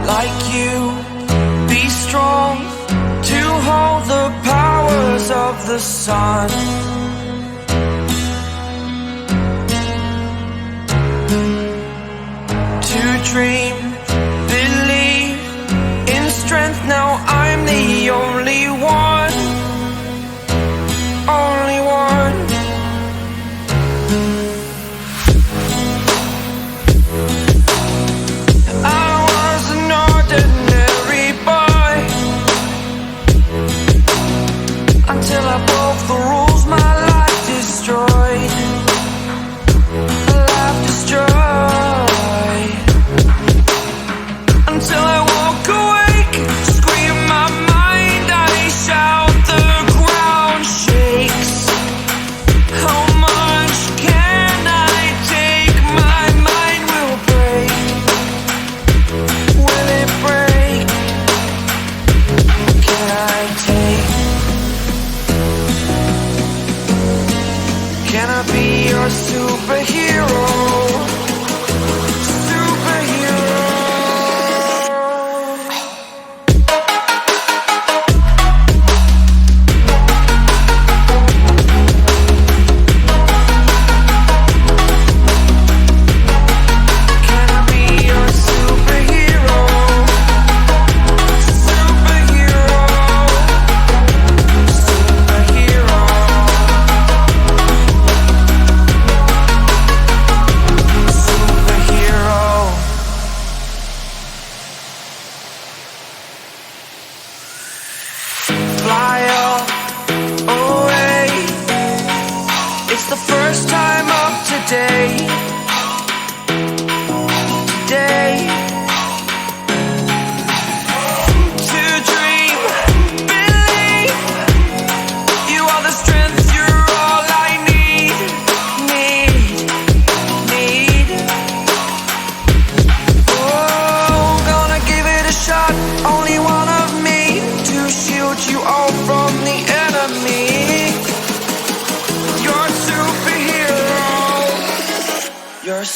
like you, be strong to hold the powers of the sun. To dream, believe in strength. Now I'm the only one, only one. I was an ordinary boy until I broke the rules. My life destroyed, life destroyed. Until I walk awake, scream my mind, I shout, the ground shakes. How much can I take? My mind will break. Will it break? Can I take? Can I be your superhero?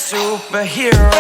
Superhero.